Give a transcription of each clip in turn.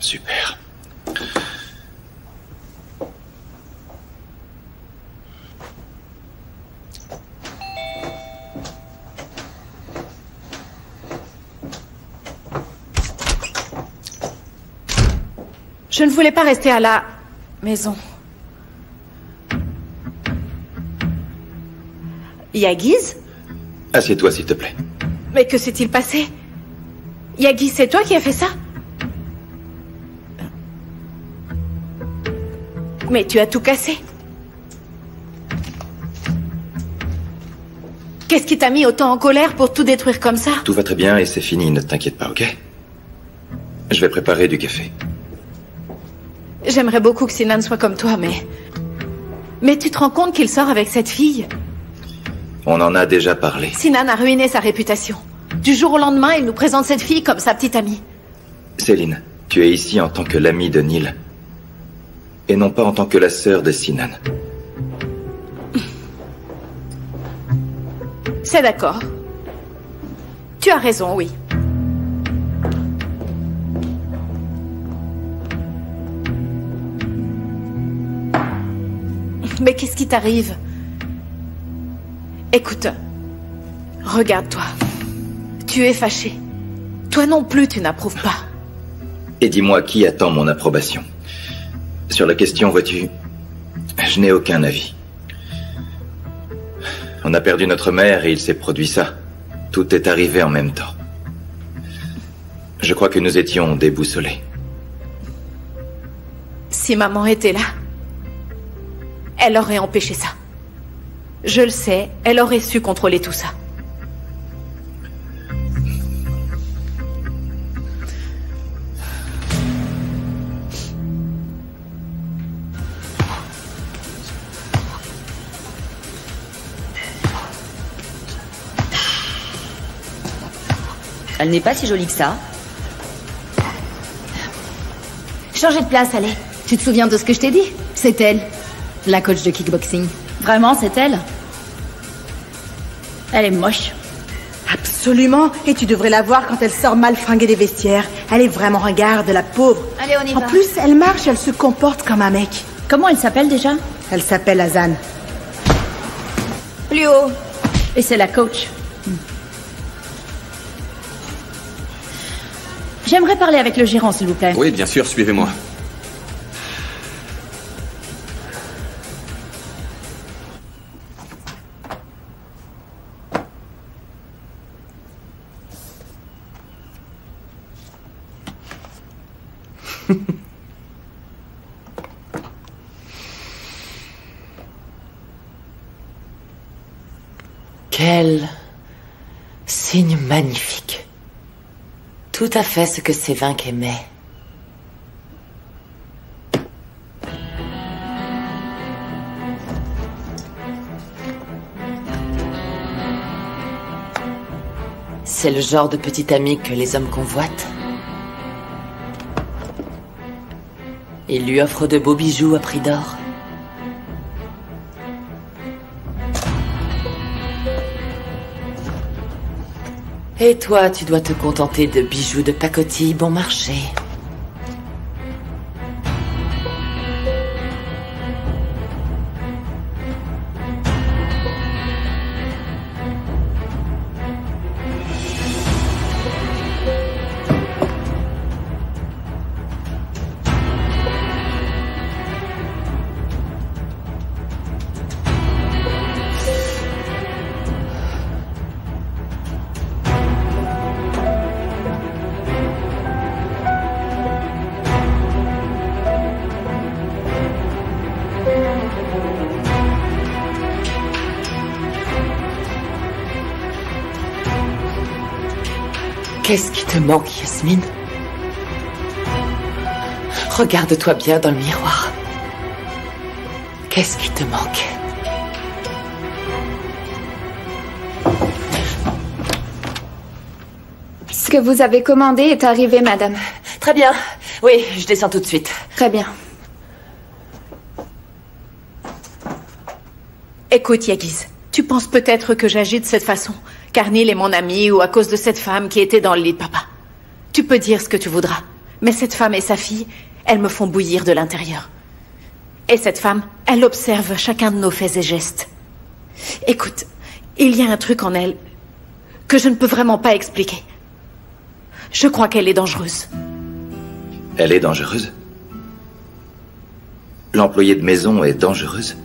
Super. Je ne voulais pas rester à la maison. Yagiz? Assieds-toi, s'il te plaît. Mais que s'est-il passé? Yagiz, c'est toi qui as fait ça? Mais tu as tout cassé. Qu'est-ce qui t'a mis autant en colère pour tout détruire comme ça? Tout va très bien et c'est fini, ne t'inquiète pas, ok? Je vais préparer du café. J'aimerais beaucoup que Sinan soit comme toi, mais... Mais tu te rends compte qu'il sort avec cette fille? On en a déjà parlé. Sinan a ruiné sa réputation. Du jour au lendemain, il nous présente cette fille comme sa petite amie. Céline, tu es ici en tant que l'amie de Neil. Et non pas en tant que la sœur de Sinan. C'est d'accord. Tu as raison, oui. Mais qu'est-ce qui t'arrive? Écoute, regarde-toi. Tu es fâché. Toi non plus, tu n'approuves pas. Et dis-moi qui attend mon approbation. Sur la question, vois-tu, je n'ai aucun avis. On a perdu notre mère et il s'est produit ça. Tout est arrivé en même temps. Je crois que nous étions déboussolés. Si maman était là, elle aurait empêché ça. Je le sais, elle aurait su contrôler tout ça. Elle n'est pas si jolie que ça. Changez de place, allez. Tu te souviens de ce que je t'ai dit? C'est elle, la coach de kickboxing. Vraiment, c'est elle? Elle est moche. Absolument. Et tu devrais la voir quand elle sort mal fringuée des vestiaires. Elle est vraiment ringarde, la pauvre. Allez, on y va. En plus, elle marche, elle se comporte comme un mec. Comment elle s'appelle déjà? Elle s'appelle Azan. Plus haut. Et c'est la coach. J'aimerais parler avec le gérant, s'il vous plaît. Oui, bien sûr, suivez-moi. Quel signe magnifique. Tout à fait ce que Sévinck aimait. C'est le genre de petite amie que les hommes convoitent. Il lui offre de beaux bijoux à prix d'or. Et toi, tu dois te contenter de bijoux de pacotille bon marché. Qu'est-ce qui te manque, Yasmine? Regarde-toi bien dans le miroir. Qu'est-ce qui te manque? Ce que vous avez commandé est arrivé, madame. Très bien. Oui, je descends tout de suite. Très bien. Écoute, Yagiz, tu penses peut-être que j'agis de cette façon, car Neil est mon ami ou à cause de cette femme qui était dans le lit de papa. Tu peux dire ce que tu voudras. Mais cette femme et sa fille, elles me font bouillir de l'intérieur. Et cette femme, elle observe chacun de nos faits et gestes. Écoute, il y a un truc en elle que je ne peux vraiment pas expliquer. Je crois qu'elle est dangereuse. Elle est dangereuse? L'employée de maison est dangereuse?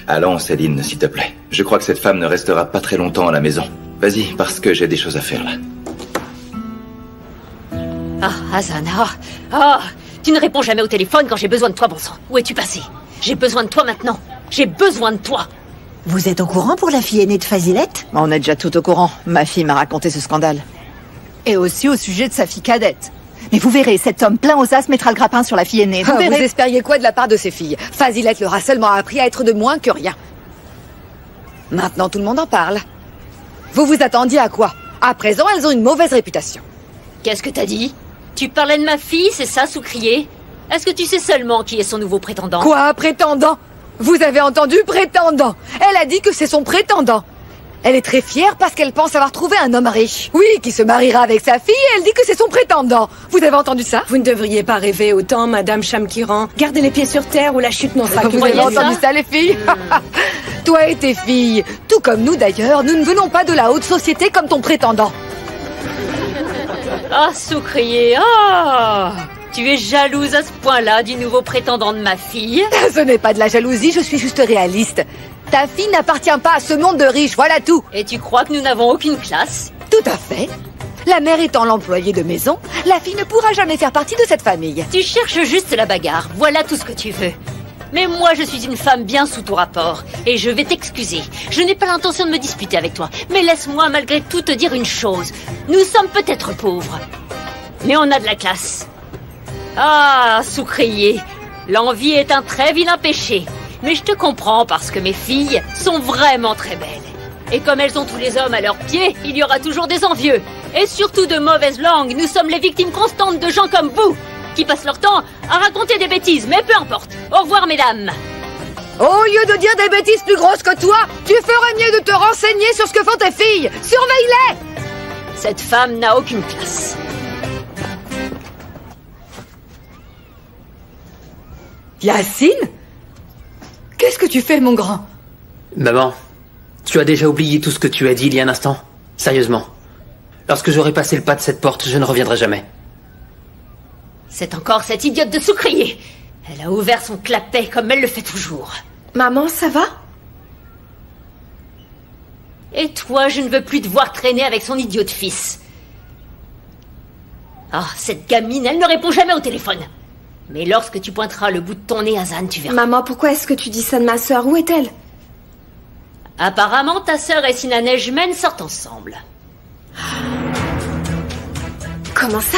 Allons, Céline, s'il te plaît. Je crois que cette femme ne restera pas très longtemps à la maison. Vas-y, parce que j'ai des choses à faire là. Ah, Hazan, tu ne réponds jamais au téléphone quand j'ai besoin de toi, bon sang. Où es-tu passé? J'ai besoin de toi maintenant. J'ai besoin de toi. Vous êtes au courant pour la fille aînée de Fazilette? On est déjà tout au courant. Ma fille m'a raconté ce scandale. Et aussi au sujet de sa fille cadette. Mais vous verrez, cet homme plein aux as mettra le grappin sur la fille aînée. Vous espériez quoi de la part de ses filles? Fazilette leur a seulement appris à être de moins que rien. Maintenant, tout le monde en parle. Vous vous attendiez à quoi? À présent, elles ont une mauvaise réputation. Qu'est-ce que t'as dit? Tu parlais de ma fille, c'est ça, Soucrier? Est-ce que tu sais seulement qui est son nouveau prétendant? Quoi, prétendant? Vous avez entendu, prétendant? Elle a dit que c'est son prétendant. Elle est très fière parce qu'elle pense avoir trouvé un homme riche. Oui, qui se mariera avec sa fille et elle dit que c'est son prétendant. Vous avez entendu ça? Vous ne devriez pas rêver autant, Madame Shamkiran. Gardez les pieds sur terre ou la chute n'en sera que... Vous avez entendu ça, les filles? Toi et tes filles, tout comme nous d'ailleurs, nous ne venons pas de la haute société comme ton prétendant. Ah, Soucrier, tu es jalouse à ce point-là du nouveau prétendant de ma fille? Ce n'est pas de la jalousie, je suis juste réaliste. Ta fille n'appartient pas à ce monde de riches, voilà tout. Et tu crois que nous n'avons aucune classe? Tout à fait. La mère étant l'employée de maison, la fille ne pourra jamais faire partie de cette famille. Tu cherches juste la bagarre, voilà tout ce que tu veux. Mais moi, je suis une femme bien sous ton rapport, et je vais t'excuser. Je n'ai pas l'intention de me disputer avec toi, mais laisse-moi malgré tout te dire une chose. Nous sommes peut-être pauvres, mais on a de la classe. Ah, Soucrier, l'envie est un très vilain péché. Mais je te comprends parce que mes filles sont vraiment très belles. Et comme elles ont tous les hommes à leurs pieds, il y aura toujours des envieux. Et surtout de mauvaises langues. Nous sommes les victimes constantes de gens comme vous, qui passent leur temps à raconter des bêtises, mais peu importe. Au revoir, mesdames. Au lieu de dire des bêtises plus grosses que toi, tu ferais mieux de te renseigner sur ce que font tes filles. Surveille-les. Cette femme n'a aucune classe. Yacine? Qu'est-ce que tu fais, mon grand? Maman, tu as déjà oublié tout ce que tu as dit il y a un instant? Sérieusement. Lorsque j'aurai passé le pas de cette porte, je ne reviendrai jamais. C'est encore cette idiote de Soucrier. Elle a ouvert son clapet comme elle le fait toujours. Maman, ça va? Et toi, je ne veux plus te voir traîner avec son idiot de fils. Ah, cette gamine, elle ne répond jamais au téléphone. Mais lorsque tu pointeras le bout de ton nez, Hazan, tu verras. Maman, pourquoi est-ce que tu dis ça de ma sœur? Où est-elle? Apparemment, ta sœur et Sina Nejmen sortent ensemble. Comment ça?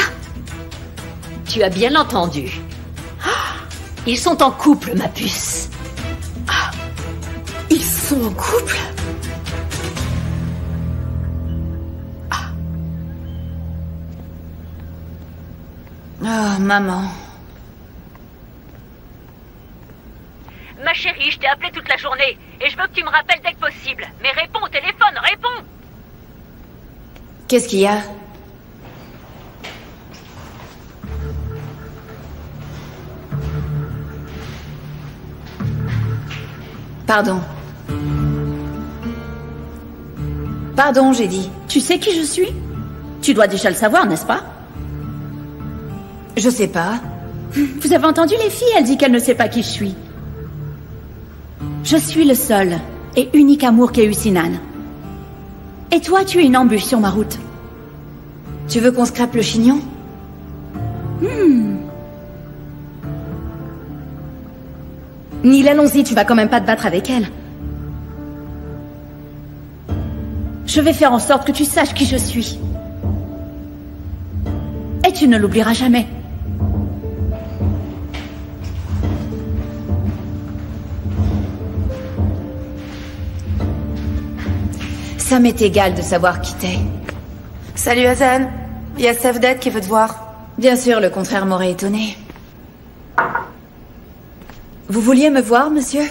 Tu as bien entendu. Ils sont en couple, ma puce. Ils sont en couple? Oh, maman. Ma chérie, je t'ai appelé toute la journée et je veux que tu me rappelles dès que possible. Mais réponds au téléphone, réponds! Qu'est-ce qu'il y a? Pardon. Pardon, j'ai dit. Tu sais qui je suis? Tu dois déjà le savoir, n'est-ce pas? Je sais pas. Vous avez entendu les filles? Elle dit qu'elle ne sait pas qui je suis. Je suis le seul et unique amour qu'ait eu Sinan. Et toi, tu es une embûche sur ma route. Tu veux qu'on scrape le chignon? Neil, allons-y, tu vas quand même pas te battre avec elle. Je vais faire en sorte que tu saches qui je suis. Et tu ne l'oublieras jamais. Ça m'est égal de savoir qui t'es. Salut Hazan, il y a Safdad qui veut te voir. Bien sûr, le contraire m'aurait étonné. Vous vouliez me voir, monsieur?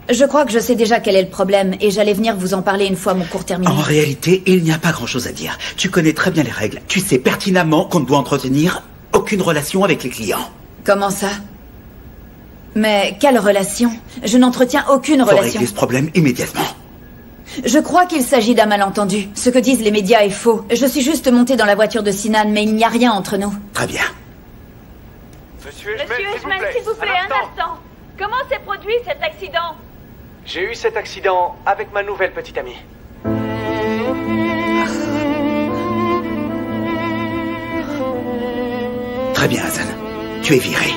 Je crois que je sais déjà quel est le problème et j'allais venir vous en parler une fois mon cours terminé. En réalité, il n'y a pas grand-chose à dire. Tu connais très bien les règles. Tu sais pertinemment qu'on ne doit entretenir aucune relation avec les clients. Comment ça? Mais quelle relation? Je n'entretiens aucune relation. Faut régler ce problème immédiatement. Je crois qu'il s'agit d'un malentendu. Ce que disent les médias est faux. Je suis juste montée dans la voiture de Sinan, mais il n'y a rien entre nous. Très bien. Monsieur Eshman, s'il vous plaît, un instant. Comment s'est produit cet accident? J'ai eu cet accident avec ma nouvelle petite amie. Très bien, Hassan. Tu es viré.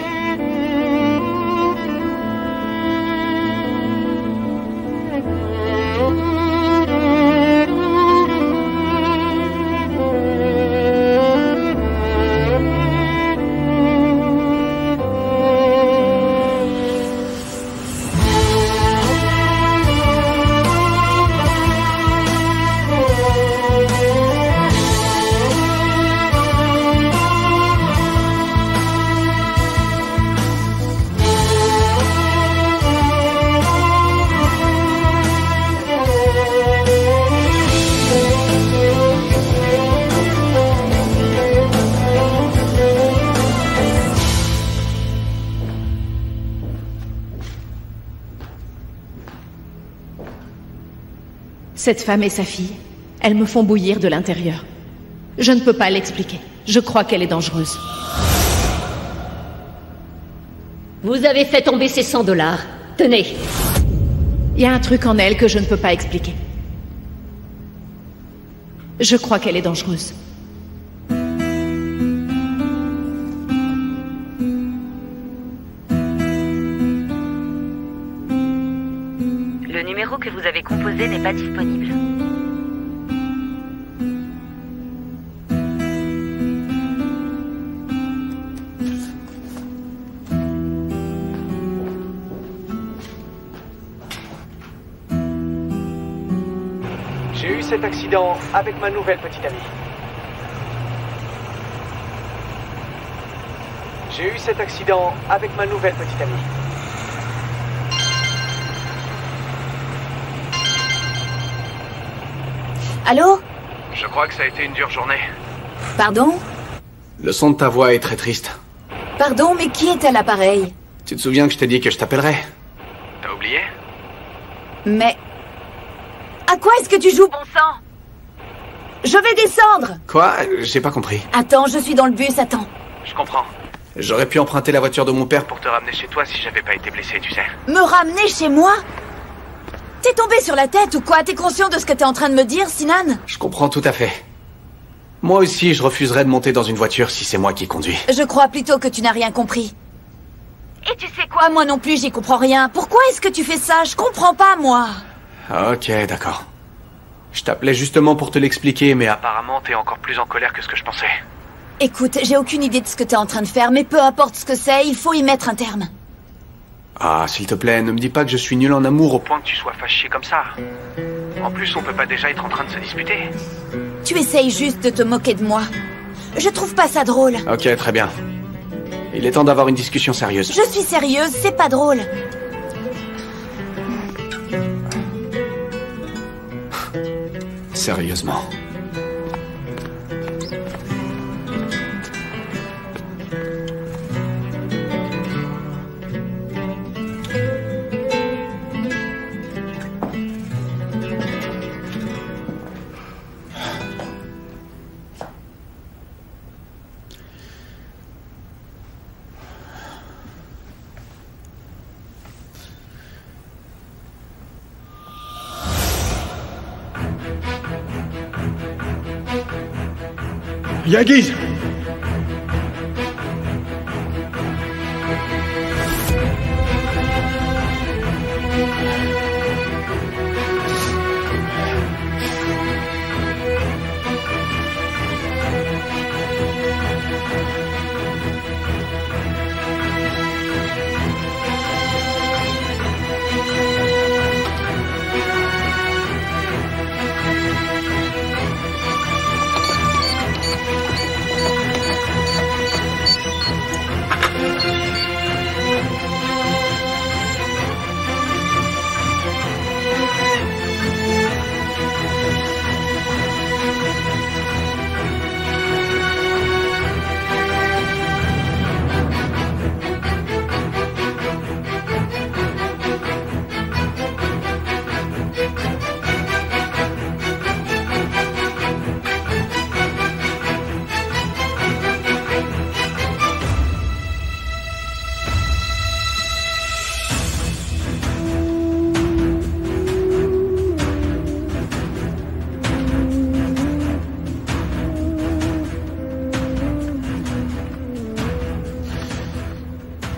Cette femme et sa fille, elles me font bouillir de l'intérieur. Je ne peux pas l'expliquer. Je crois qu'elle est dangereuse. Vous avez fait tomber ces $100. Tenez. Il y a un truc en elle que je ne peux pas expliquer. Je crois qu'elle est dangereuse. Le numéro que vous avez composé n'est pas disponible. J'ai eu cet accident avec ma nouvelle petite amie. J'ai eu cet accident avec ma nouvelle petite amie. Allô? Je crois que ça a été une dure journée. Pardon? Le son de ta voix est très triste. Pardon, mais qui est à l'appareil? Tu te souviens que je t'ai dit que je t'appellerais? T'as oublié? Mais... à quoi est-ce que tu joues, bon sang? Je vais descendre! Quoi? J'ai pas compris. Attends, je suis dans le bus, attends. Je comprends. J'aurais pu emprunter la voiture de mon père pour te ramener chez toi si j'avais pas été blessé, tu sais. Me ramener chez moi? T'es tombé sur la tête ou quoi? T'es conscient de ce que t'es en train de me dire, Sinan? Je comprends tout à fait. Moi aussi, je refuserais de monter dans une voiture si c'est moi qui conduis. Je crois plutôt que tu n'as rien compris. Et tu sais quoi? Moi non plus, j'y comprends rien. Pourquoi est-ce que tu fais ça? Je comprends pas, moi. Ok, d'accord. Je t'appelais justement pour te l'expliquer, mais apparemment t'es encore plus en colère que ce que je pensais. Écoute, j'ai aucune idée de ce que t'es en train de faire, mais peu importe ce que c'est, il faut y mettre un terme. Ah, s'il te plaît, ne me dis pas que je suis nul en amour au point que tu sois fâché comme ça. En plus, on peut pas déjà être en train de se disputer. Tu essayes juste de te moquer de moi. Je trouve pas ça drôle. Ok, très bien. Il est temps d'avoir une discussion sérieuse. Je suis sérieuse, c'est pas drôle. Sérieusement. Yagiz!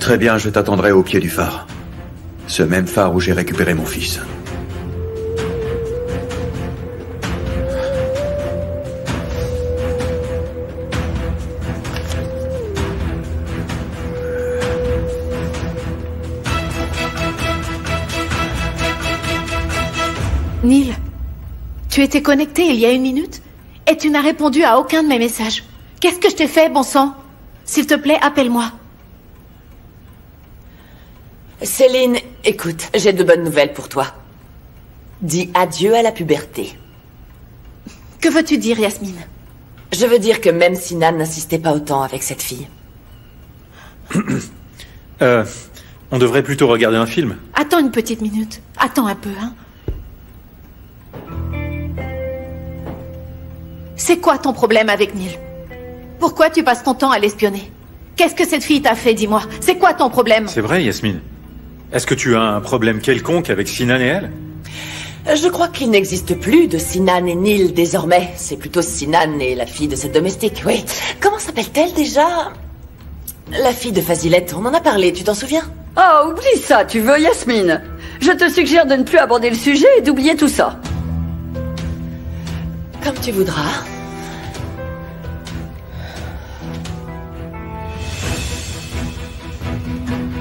Très bien, je t'attendrai au pied du phare. Ce même phare où j'ai récupéré mon fils. Neil, tu étais connecté il y a 1 minute et tu n'as répondu à aucun de mes messages. Qu'est-ce que je t'ai fait, bon sang? S'il te plaît, appelle-moi. Céline, écoute, j'ai de bonnes nouvelles pour toi. Dis adieu à la puberté. Que veux-tu dire, Yasmine? Je veux dire que même si Nan n'insistait pas autant avec cette fille. On devrait plutôt regarder un film. Attends une petite minute. Attends un peu, hein. C'est quoi ton problème avec Neil? Pourquoi tu passes ton temps à l'espionner? Qu'est-ce que cette fille t'a fait, dis-moi? C'est quoi ton problème? C'est vrai, Yasmine. Est-ce que tu as un problème quelconque avec Sinan et elle? Je crois qu'il n'existe plus de Sinan et Neil désormais. C'est plutôt Sinan et la fille de cette domestique, oui. Comment s'appelle-t-elle déjà? La fille de Fazilette, on en a parlé, tu t'en souviens? Oh, oublie ça, tu veux, Yasmine? Je te suggère de ne plus aborder le sujet et d'oublier tout ça. Comme tu voudras.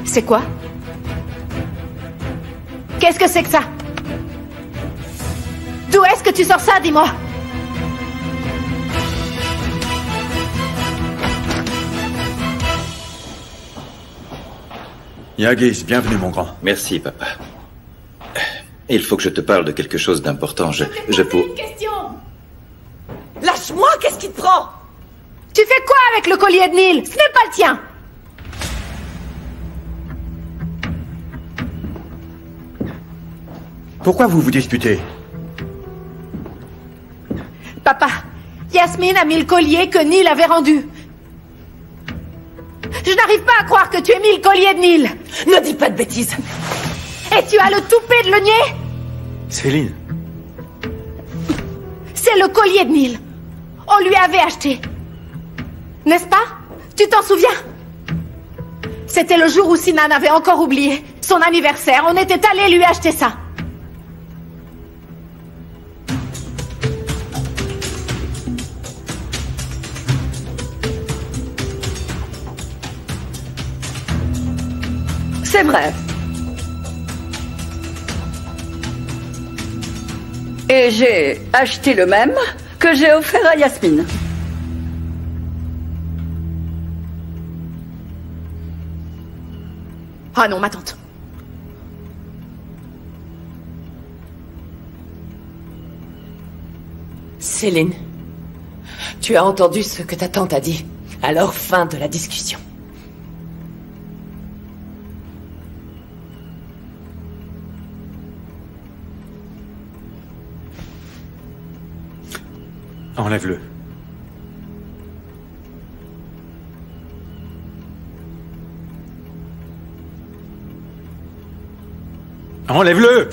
C'est quoi? Qu'est-ce que c'est que ça? D'où est-ce que tu sors ça, dis-moi? Yagis, bienvenue mon grand. Merci, papa. Il faut que je te parle de quelque chose d'important. Je pour... Question. Lâche-moi, qu'est-ce qui te prend? Tu fais quoi avec le collier de Neil? Ce n'est pas le tien. Pourquoi vous vous disputez? Papa, Yasmine a mis le collier que Neil avait rendu. Je n'arrive pas à croire que tu aies mis le collier de Neil. Ne dis pas de bêtises. Et tu as le toupet de le nier? Céline. C'est le collier de Neil. On lui avait acheté. N'est-ce pas? Tu t'en souviens? C'était le jour où Sinan avait encore oublié. Son anniversaire, on était allé lui acheter ça. C'est vrai. Et j'ai acheté le même que j'ai offert à Yasmine. Ah non, ma tante. Céline, tu as entendu ce que ta tante a dit. Alors, fin de la discussion. Enlève-le. Enlève-le!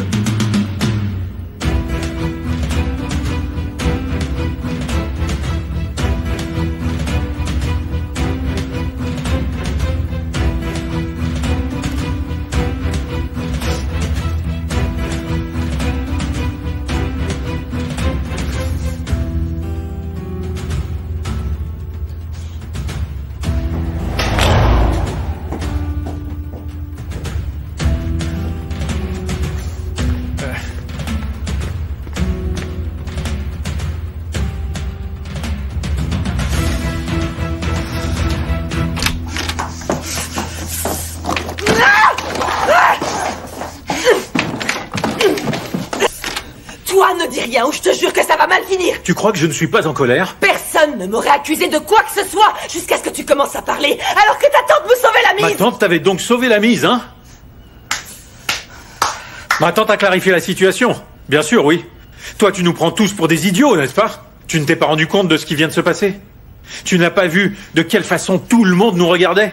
Ou je te jure que ça va mal finir. Tu crois que je ne suis pas en colère? Personne ne m'aurait accusé de quoi que ce soit jusqu'à ce que tu commences à parler, alors que ta tante me sauvait la mise. Ma tante t'avait donc sauvé la mise, hein? Ma tante a clarifié la situation. Bien sûr, oui. Toi, tu nous prends tous pour des idiots, n'est-ce pas? Tu ne t'es pas rendu compte de ce qui vient de se passer? Tu n'as pas vu de quelle façon tout le monde nous regardait?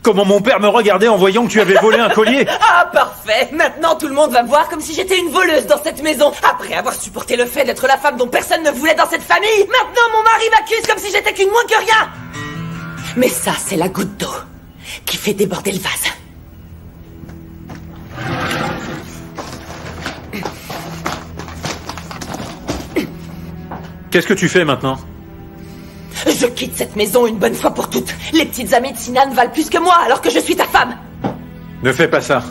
Comment mon père me regardait en voyant que tu avais volé un collier? Ah, parfait! Maintenant, tout le monde va me voir comme si j'étais une voleuse dans cette maison. Après avoir supporté le fait d'être la femme dont personne ne voulait dans cette famille, maintenant mon mari m'accuse comme si j'étais qu'une moins que rien! Mais ça, c'est la goutte d'eau. qui fait déborder le vase. Qu'est-ce que tu fais maintenant? Je quitte cette maison une bonne fois pour toutes. Les petites amies de Sinan valent plus que moi alors que je suis ta femme. Ne fais pas ça.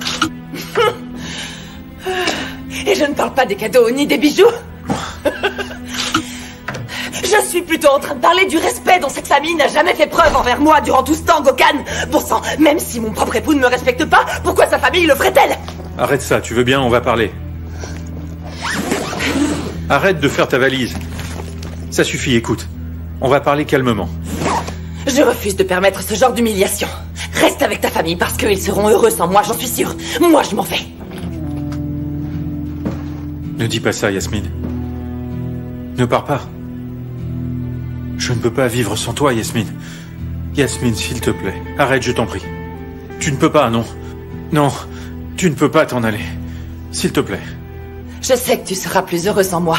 Et je ne parle pas des cadeaux ni des bijoux. Je suis plutôt en train de parler du respect dont cette famille n'a jamais fait preuve envers moi durant tout ce temps, Gokhan. Bon sang, même si mon propre époux ne me respecte pas, pourquoi sa famille le ferait-elle? Arrête ça, tu veux bien, on va parler. Arrête de faire ta valise. Ça suffit, écoute. On va parler calmement. Je refuse de permettre ce genre d'humiliation. Reste avec ta famille parce qu'ils seront heureux sans moi, j'en suis sûre. Moi, je m'en vais. Ne dis pas ça, Yasmine. Ne pars pas. Je ne peux pas vivre sans toi, Yasmine. Yasmine, s'il te plaît, arrête, je t'en prie. Tu ne peux pas, non. Non, tu ne peux pas t'en aller. S'il te plaît. Je sais que tu seras plus heureux sans moi.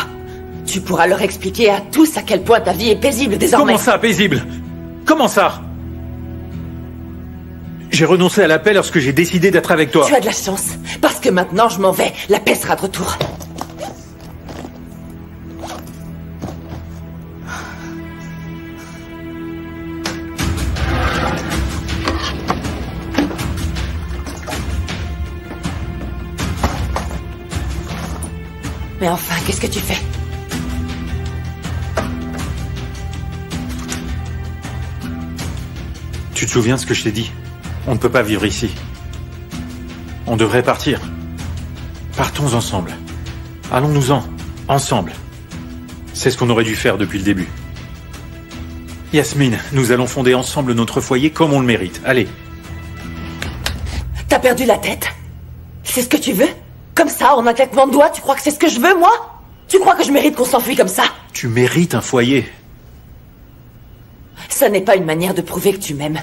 Tu pourras leur expliquer à tous à quel point ta vie est paisible désormais. Comment ça, paisible? Comment ça? J'ai renoncé à la paix lorsque j'ai décidé d'être avec toi. Tu as de la chance, parce que maintenant je m'en vais. La paix sera de retour. Mais enfin, qu'est-ce que tu fais? Tu te souviens de ce que je t'ai dit? On ne peut pas vivre ici. On devrait partir. Partons ensemble. Allons-nous-en, ensemble. C'est ce qu'on aurait dû faire depuis le début. Yasmine, nous allons fonder ensemble notre foyer comme on le mérite. Allez. T'as perdu la tête? C'est ce que tu veux? Comme ça, en un claquement de doigts, tu crois que c'est ce que je veux, moi? Tu crois que je mérite qu'on s'enfuit comme ça? Tu mérites un foyer. Ça n'est pas une manière de prouver que tu m'aimes.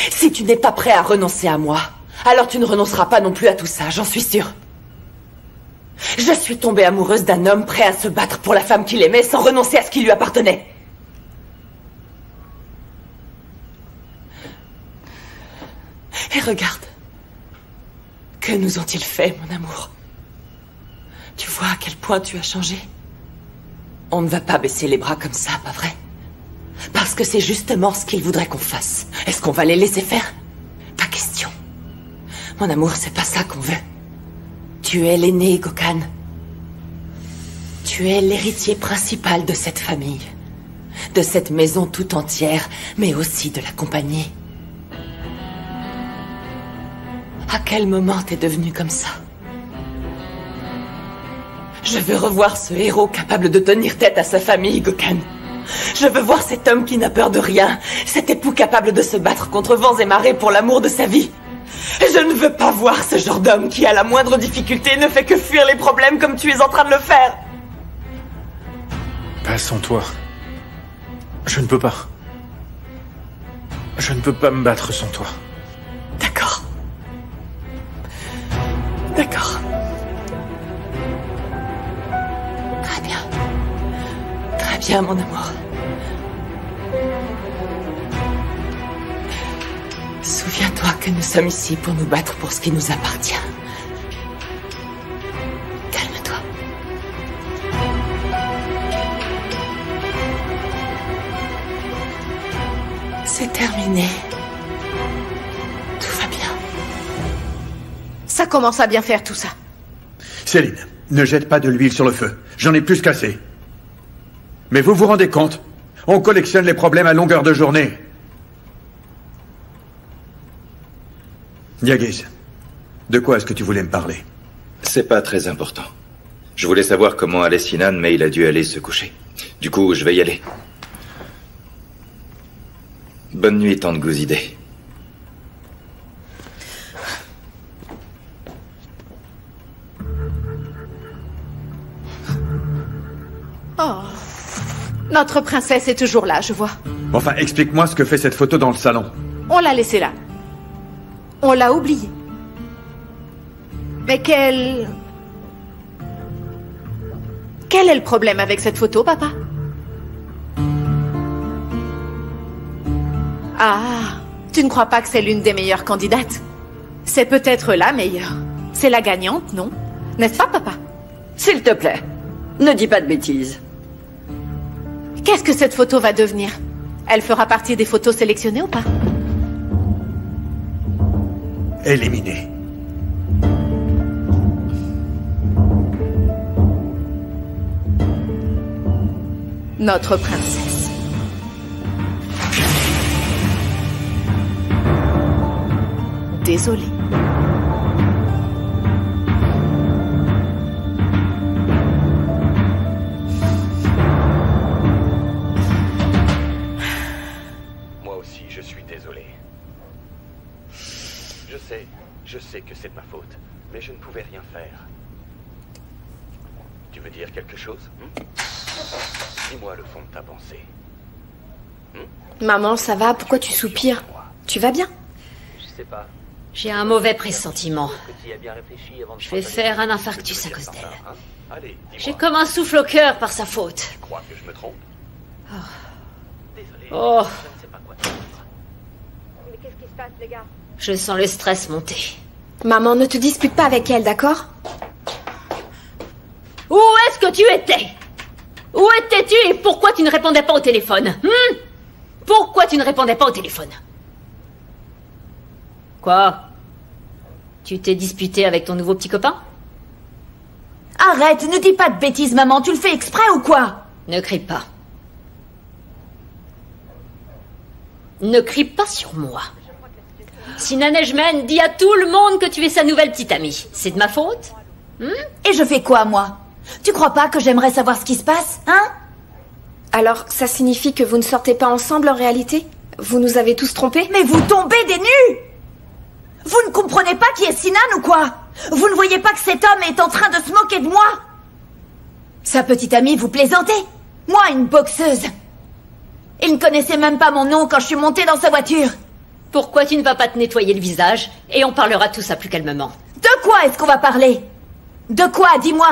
Si tu n'es pas prêt à renoncer à moi, alors tu ne renonceras pas non plus à tout ça, j'en suis sûre. Je suis tombée amoureuse d'un homme prêt à se battre pour la femme qu'il aimait sans renoncer à ce qui lui appartenait. Et regarde. Que nous ont-ils fait, mon amour? Tu vois à quel point tu as changé? On ne va pas baisser les bras comme ça, pas vrai? Parce que c'est justement ce qu'ils voudraient qu'on fasse. Est-ce qu'on va les laisser faire? Pas question. Mon amour, c'est pas ça qu'on veut. Tu es l'aîné, Gokhan. Tu es l'héritier principal de cette famille. De cette maison tout entière, mais aussi de la compagnie. À quel moment t'es devenu comme ça? Je veux revoir ce héros capable de tenir tête à sa famille, Gokhan. Je veux voir cet homme qui n'a peur de rien, cet époux capable de se battre contre vents et marées pour l'amour de sa vie. Je ne veux pas voir ce genre d'homme qui, à la moindre difficulté, ne fait que fuir les problèmes comme tu es en train de le faire. Pas sans toi. Je ne peux pas. Je ne peux pas me battre sans toi. D'accord. D'accord. Très bien. Très bien, mon amour. Souviens-toi que nous sommes ici pour nous battre pour ce qui nous appartient. Calme-toi. C'est terminé. Tout va bien. Ça commence à bien faire tout ça. Céline, ne jette pas de l'huile sur le feu. J'en ai plus qu'assez. Mais vous vous rendez compte? On collectionne les problèmes à longueur de journée. Yagiz, de quoi est-ce que tu voulais me parler? C'est pas très important. Je voulais savoir comment allait Sinan, mais il a dû aller se coucher. Du coup, je vais y aller. Bonne nuit, tante Gouzideh. Oh, notre princesse est toujours là, je vois. Enfin, explique-moi ce que fait cette photo dans le salon. On l'a laissée là. On l'a oubliée. Mais quel est le problème avec cette photo, papa? Ah, Tu ne crois pas que c'est l'une des meilleures candidates? C'est peut-être la meilleure. C'est la gagnante, non? N'est-ce pas, papa? S'il te plaît, ne dis pas de bêtises. Qu'est-ce que cette photo va devenir? Elle fera partie des photos sélectionnées ou pas? Éliminée. Notre princesse. Désolée. Moi aussi, je suis désolé. Je sais que c'est de ma faute, mais je ne pouvais rien faire. Tu veux dire quelque chose? Dis-moi le fond de ta pensée. Maman, ça va? Pourquoi tu soupires? Tu vas bien? Je sais pas. J'ai un mauvais pressentiment. Que tu y as bien réfléchi avant de Je vais faire un infarctus à cause d'elle. d'elle. Allez, J'ai comme un souffle au cœur par sa faute. Tu crois que je me trompe? Désolé. Oh. Je ne sais pas quoi te dire. Mais qu'est-ce qui se passe, les gars? Je sens le stress monter. Maman, ne te dispute pas avec elle, d'accord? Où est-ce que tu étais? Où étais-tu et pourquoi tu ne répondais pas au téléphone? Pourquoi tu ne répondais pas au téléphone? Quoi? Tu t'es disputé avec ton nouveau petit copain? Arrête, ne dis pas de bêtises, maman. Tu le fais exprès ou quoi? Ne crie pas. Ne crie pas sur moi. Si Nanejmen dit à tout le monde que tu es sa nouvelle petite amie, c'est de ma faute? Et je fais quoi, moi? Tu crois pas que j'aimerais savoir ce qui se passe, hein? Alors, ça signifie que vous ne sortez pas ensemble en réalité? Vous nous avez tous trompés? Mais vous tombez des nues! Vous ne comprenez pas qui est Sinan ou quoi? Vous ne voyez pas que cet homme est en train de se moquer de moi? Sa petite amie, vous plaisantez? Moi, une boxeuse. Il ne connaissait même pas mon nom quand je suis montée dans sa voiture. Pourquoi tu ne vas pas te nettoyer le visage et on parlera tout ça plus calmement? De quoi est-ce qu'on va parler? De quoi, dis-moi?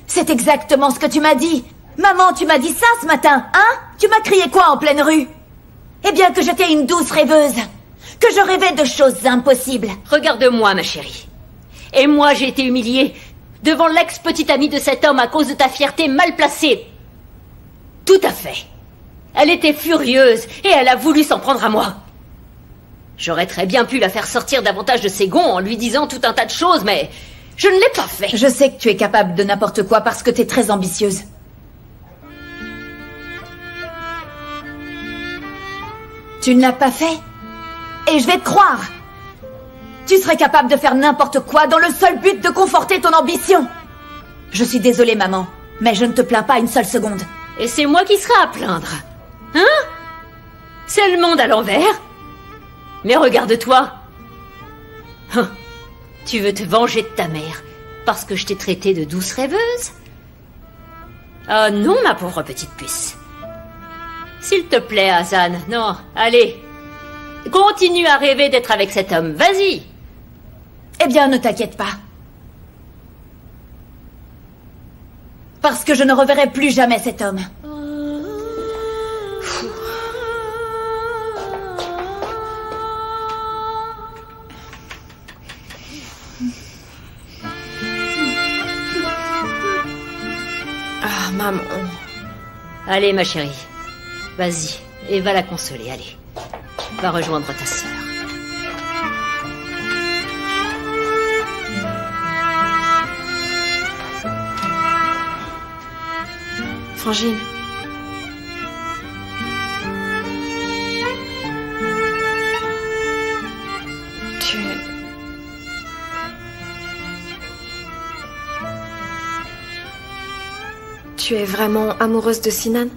C'est exactement ce que tu m'as dit. Maman, tu m'as dit ça ce matin, hein? Tu m'as crié quoi en pleine rue? Eh bien que j'étais une douce rêveuse. Que je rêvais de choses impossibles. Regarde-moi, ma chérie. Et moi, j'ai été humiliée devant l'ex-petite amie de cet homme à cause de ta fierté mal placée. Tout à fait. Elle était furieuse et elle a voulu s'en prendre à moi. J'aurais très bien pu la faire sortir davantage de ses gonds en lui disant tout un tas de choses, mais je ne l'ai pas fait. Je sais que tu es capable de n'importe quoi parce que tu es très ambitieuse. Tu ne l'as pas fait? Et je vais te croire. Tu serais capable de faire n'importe quoi dans le seul but de conforter ton ambition. Je suis désolée, maman, mais je ne te plains pas une seule seconde. Et c'est moi qui serai à plaindre. Hein? C'est le monde à l'envers. Mais regarde-toi. Tu veux te venger de ta mère parce que je t'ai traitée de douce rêveuse? Oh non, ma pauvre petite puce. S'il te plaît, Hassan, non, allez. Continue à rêver d'être avec cet homme, vas-y. Eh bien, ne t'inquiète pas. Parce que je ne reverrai plus jamais cet homme. Ah, maman. Allez, ma chérie. Vas-y, et va la consoler, allez. Va rejoindre ta sœur. Frangine. Tu es vraiment amoureuse de Sinan?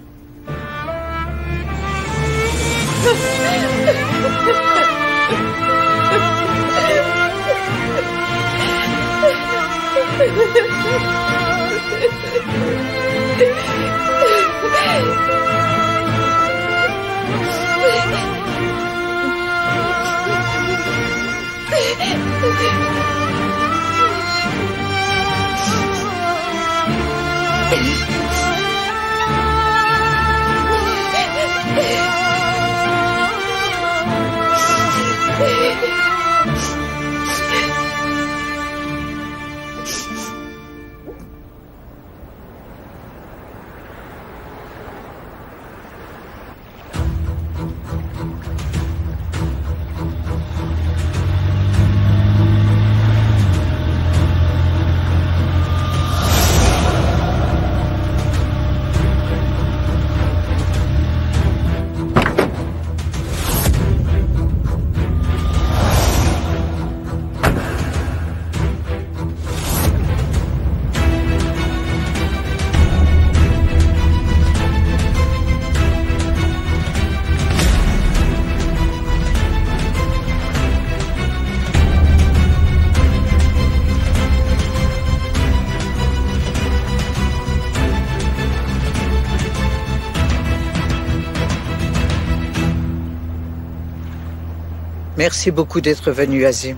Merci beaucoup d'être venu, Azim.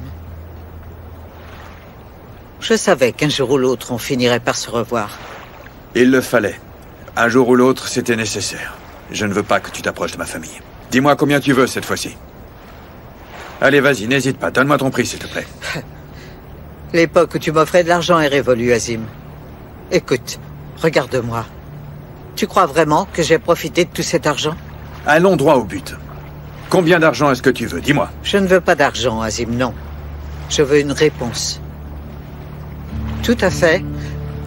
Je savais qu'un jour ou l'autre, on finirait par se revoir. Il le fallait. Un jour ou l'autre, c'était nécessaire. Je ne veux pas que tu t'approches de ma famille. Dis-moi combien tu veux cette fois-ci. Allez, vas-y, n'hésite pas. Donne-moi ton prix, s'il te plaît. L'époque où tu m'offrais de l'argent est révolue, Azim. Écoute, regarde-moi. Tu crois vraiment que j'ai profité de tout cet argent? Allons droit au but. Combien d'argent est-ce que tu veux? Dis-moi. Je ne veux pas d'argent, Azim, non. Je veux une réponse. Tout à fait.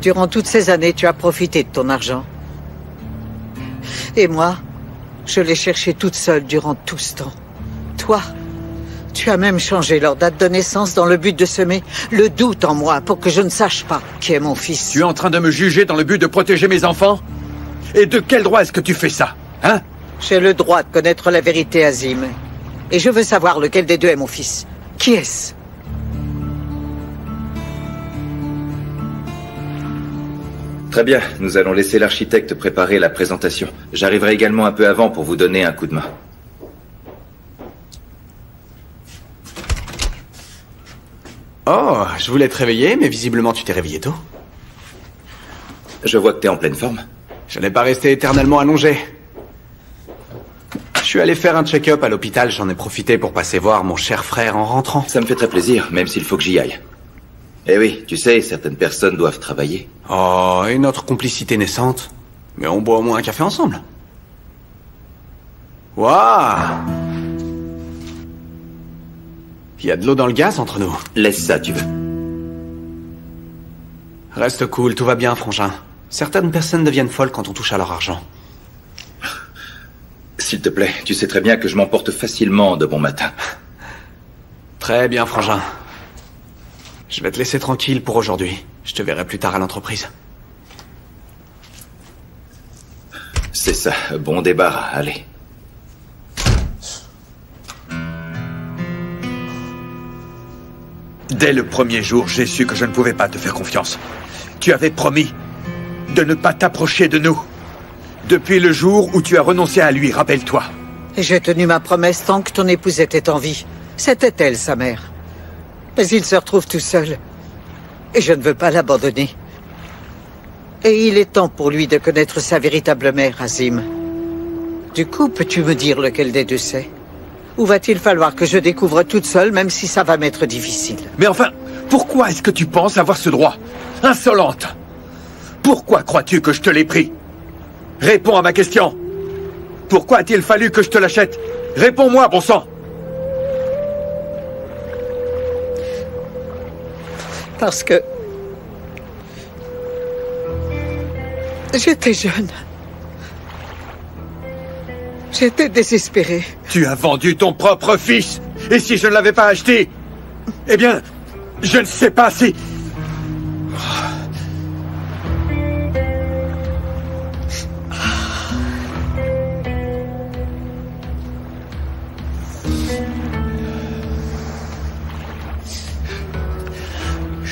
Durant toutes ces années, tu as profité de ton argent. Et moi, je l'ai cherché toute seule durant tout ce temps. Toi, tu as même changé leur date de naissance dans le but de semer le doute en moi pour que je ne sache pas qui est mon fils. Tu es en train de me juger dans le but de protéger mes enfants? Et de quel droit est-ce que tu fais ça? Hein? J'ai le droit de connaître la vérité, Azim. Et je veux savoir lequel des deux est mon fils. Qui est-ce? Très bien, nous allons laisser l'architecte préparer la présentation. J'arriverai également un peu avant pour vous donner un coup de main. Oh, je voulais te réveiller, mais visiblement tu t'es réveillé tôt. Je vois que t'es en pleine forme. Je n'ai pas resté éternellement allongé. Je suis allé faire un check-up à l'hôpital, j'en ai profité pour passer voir mon cher frère en rentrant. Ça me fait très plaisir, même s'il faut que j'y aille. Eh oui, tu sais, certaines personnes doivent travailler. Oh, et notre complicité naissante. Mais on boit au moins un café ensemble. Waouh! Il y a de l'eau dans le gaz entre nous. Laisse ça, tu veux. Reste cool, tout va bien, frangin. Certaines personnes deviennent folles quand on touche à leur argent. S'il te plaît, tu sais très bien que je m'emporte facilement de bon matin. Très bien, frangin. Je vais te laisser tranquille pour aujourd'hui. Je te verrai plus tard à l'entreprise. C'est ça, bon débarras, allez. Dès le premier jour, j'ai su que je ne pouvais pas te faire confiance. Tu avais promis de ne pas t'approcher de nous. Depuis le jour où tu as renoncé à lui, rappelle-toi. Et j'ai tenu ma promesse tant que ton épouse était en vie. C'était elle, sa mère. Mais il se retrouve tout seul. Et je ne veux pas l'abandonner. Et il est temps pour lui de connaître sa véritable mère, Azim. Du coup, peux-tu me dire lequel des deux c'est? Ou va-t-il falloir que je découvre toute seule, même si ça va m'être difficile? Mais enfin, pourquoi est-ce que tu penses avoir ce droit? Insolente! Pourquoi crois-tu que je te l'ai pris? Réponds à ma question. Pourquoi a-t-il fallu que je te l'achète? Réponds-moi, bon sang! Parce que... j'étais jeune. J'étais désespéré. Tu as vendu ton propre fils. Et si je ne l'avais pas acheté? Eh bien, je ne sais pas si...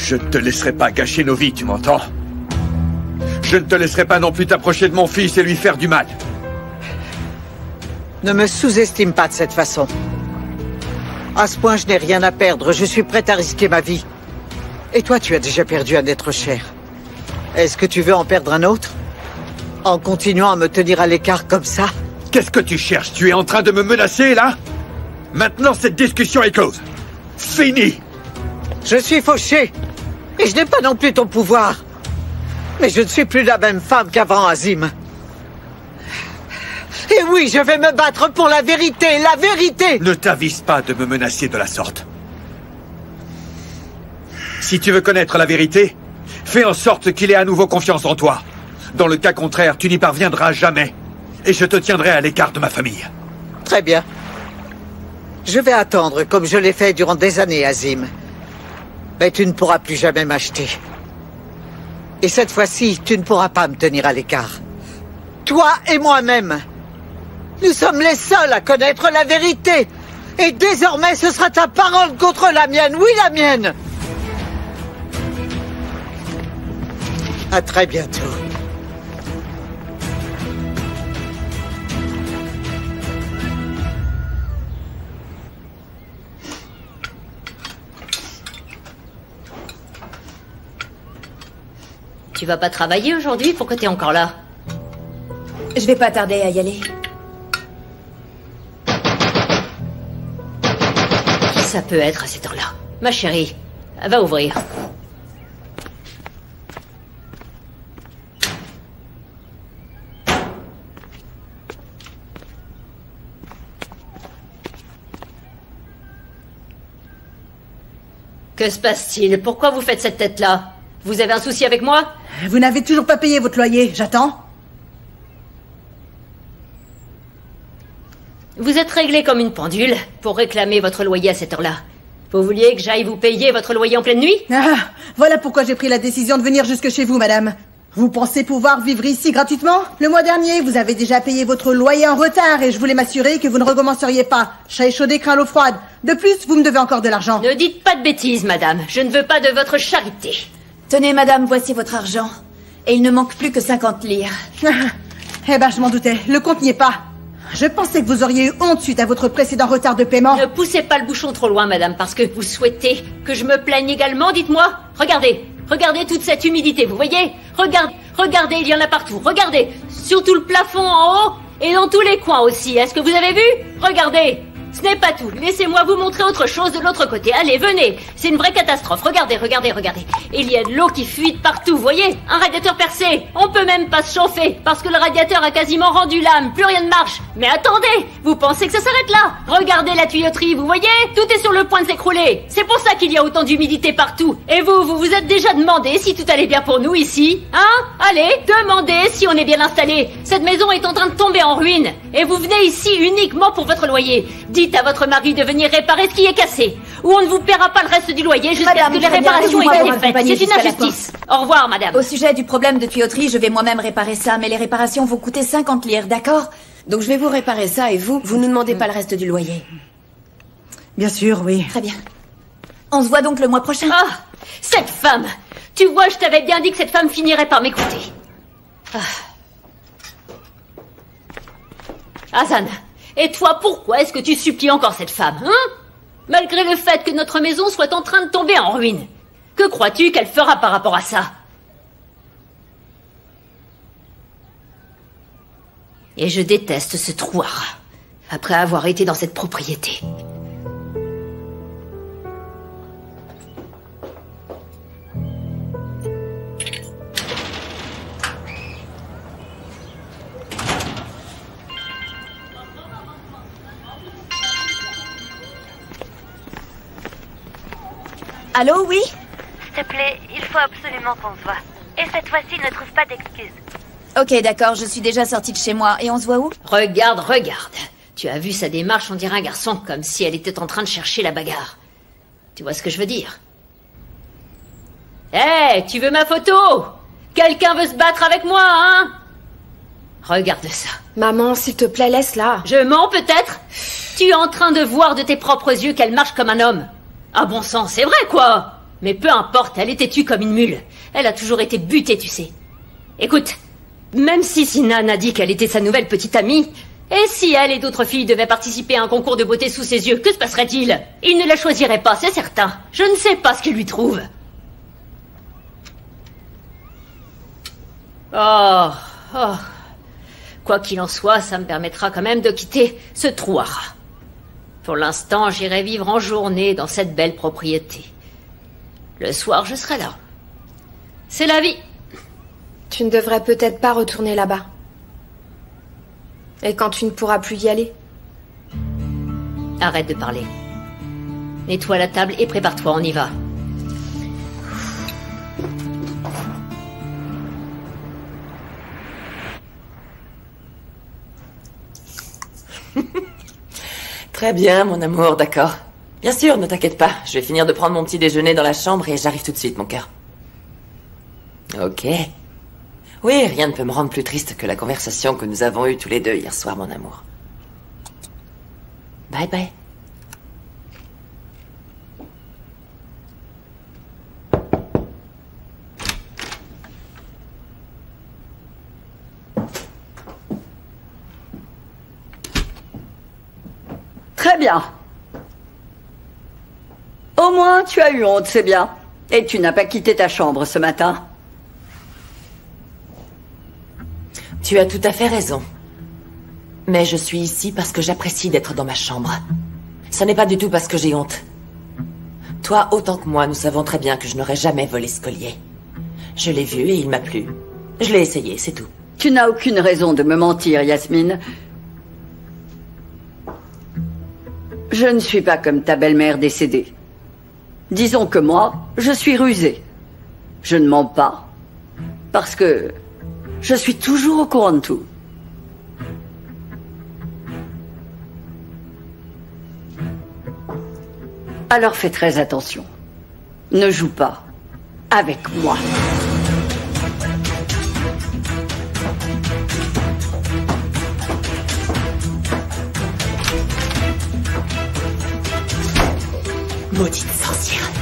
Je ne te laisserai pas gâcher nos vies, tu m'entends? Je ne te laisserai pas non plus t'approcher de mon fils et lui faire du mal. Ne me sous-estime pas de cette façon. À ce point, je n'ai rien à perdre. Je suis prête à risquer ma vie. Et toi, tu as déjà perdu un être cher. Est-ce que tu veux en perdre un autre? En continuant à me tenir à l'écart comme ça? Qu'est-ce que tu cherches? Tu es en train de me menacer, là? Maintenant, cette discussion est close. Fini! Je suis fauché. Et je n'ai pas non plus ton pouvoir. Mais je ne suis plus la même femme qu'avant, Azim. Et oui, je vais me battre pour la vérité, la vérité! Ne t'avise pas de me menacer de la sorte. Si tu veux connaître la vérité, fais en sorte qu'il ait à nouveau confiance en toi. Dans le cas contraire, tu n'y parviendras jamais. Et je te tiendrai à l'écart de ma famille. Très bien. Je vais attendre comme je l'ai fait durant des années, Azim. Mais tu ne pourras plus jamais m'acheter. Et cette fois-ci, tu ne pourras pas me tenir à l'écart. Toi et moi-même. Nous sommes les seuls à connaître la vérité. Et désormais, ce sera ta parole contre la mienne. Oui, la mienne. À très bientôt. Tu vas pas travailler aujourd'hui? Pourquoi t'es encore là? Je vais pas tarder à y aller. Qui ça peut être à cette heure-là? Ma chérie, va ouvrir. Que se passe-t-il? Pourquoi vous faites cette tête-là? Vous avez un souci avec moi? Vous n'avez toujours pas payé votre loyer, j'attends. Vous êtes réglé comme une pendule pour réclamer votre loyer à cette heure-là. Vous vouliez que j'aille vous payer votre loyer en pleine nuit? Ah, voilà pourquoi j'ai pris la décision de venir jusque chez vous, madame. Vous pensez pouvoir vivre ici gratuitement? Le mois dernier, vous avez déjà payé votre loyer en retard et je voulais m'assurer que vous ne recommenceriez pas. Chat échaudé craint l'eau froide. De plus, vous me devez encore de l'argent. Ne dites pas de bêtises, madame. Je ne veux pas de votre charité. Tenez, madame, voici votre argent. Et il ne manque plus que 50 lire. Eh ben, je m'en doutais. Le compte n'y est pas. Je pensais que vous auriez eu honte suite à votre précédent retard de paiement. Ne poussez pas le bouchon trop loin, madame, parce que vous souhaitez que je me plaigne également, dites-moi. Regardez. Regardez toute cette humidité, vous voyez? Regardez, il y en a partout. Regardez, sur tout le plafond en haut et dans tous les coins aussi. Est-ce que vous avez vu? Regardez. Ce n'est pas tout. Laissez-moi vous montrer autre chose de l'autre côté. Allez, venez. C'est une vraie catastrophe. Regardez. Il y a de l'eau qui fuite partout, vous voyez? Un radiateur percé. On peut même pas se chauffer parce que le radiateur a quasiment rendu l'âme. Plus rien ne marche. Mais attendez, vous pensez que ça s'arrête là? Regardez la tuyauterie, vous voyez? Tout est sur le point de s'écrouler. C'est pour ça qu'il y a autant d'humidité partout. Et vous êtes déjà demandé si tout allait bien pour nous ici? Hein? Allez, demandez si on est bien installé. Cette maison est en train de tomber en ruine. Et vous venez ici uniquement pour votre loyer. Dites à votre mari de venir réparer ce qui est cassé, ou on ne vous paiera pas le reste du loyer jusqu'à ce que les réparations aient été faites. C'est une injustice. Au revoir, madame. Au sujet du problème de tuyauterie, je vais moi-même réparer ça, mais les réparations vont coûter 50 lire, d'accord? Donc je vais vous réparer ça et vous ne demandez pas le reste du loyer. Bien sûr, oui. Très bien. On se voit donc le mois prochain. Ah, cette femme! Tu vois, je t'avais bien dit que cette femme finirait par m'écouter. Hassan, et toi, pourquoi est-ce que tu supplies encore cette femme, hein? Malgré le fait que notre maison soit en train de tomber en ruine. Que crois-tu qu'elle fera par rapport à ça? Et je déteste ce trouard, après avoir été dans cette propriété. Allô, oui? S'il te plaît, il faut absolument qu'on se voit. Et cette fois-ci, ne trouve pas d'excuses. Ok, d'accord, je suis déjà sortie de chez moi. Et on se voit où? Regarde. Tu as vu sa démarche, on dirait un garçon, comme si elle était en train de chercher la bagarre. Tu vois ce que je veux dire? Hé, tu veux ma photo? Quelqu'un veut se battre avec moi, hein? Regarde ça. Maman, s'il te plaît, laisse-la. Je mens peut-être? Tu es en train de voir de tes propres yeux qu'elle marche comme un homme. Ah bon sang, c'est vrai quoi. Mais peu importe, elle est têtue comme une mule. Elle a toujours été butée, tu sais. Écoute, même si Sinan a dit qu'elle était sa nouvelle petite amie, et si elle et d'autres filles devaient participer à un concours de beauté sous ses yeux, que se passerait-il? Il ne la choisirait pas, c'est certain. Je ne sais pas ce qu'il lui trouve. Oh. Quoi qu'il en soit, ça me permettra quand même de quitter ce trouard. Pour l'instant, j'irai vivre en journée dans cette belle propriété. Le soir, je serai là. C'est la vie. Tu ne devrais peut-être pas retourner là-bas. Et quand tu ne pourras plus y aller? Arrête de parler. Nettoie la table et prépare-toi, on y va. Très bien, mon amour, d'accord. Bien sûr, ne t'inquiète pas. Je vais finir de prendre mon petit déjeuner dans la chambre et j'arrive tout de suite, mon cœur. Ok. Oui, rien ne peut me rendre plus triste que la conversation que nous avons eue tous les deux hier soir, mon amour. Bye bye. Très bien. Au moins, tu as eu honte, c'est bien. Et tu n'as pas quitté ta chambre ce matin. Tu as tout à fait raison. Mais je suis ici parce que j'apprécie d'être dans ma chambre. Ce n'est pas du tout parce que j'ai honte. Toi, autant que moi, nous savons très bien que je n'aurais jamais volé ce collier. Je l'ai vu et il m'a plu. Je l'ai essayé, c'est tout. Tu n'as aucune raison de me mentir, Yasmine. Je ne suis pas comme ta belle-mère décédée. Disons que moi, je suis rusée. Je ne mens pas. Parce que je suis toujours au courant de tout. Alors fais très attention. Ne joue pas avec moi. Maudite sorcière.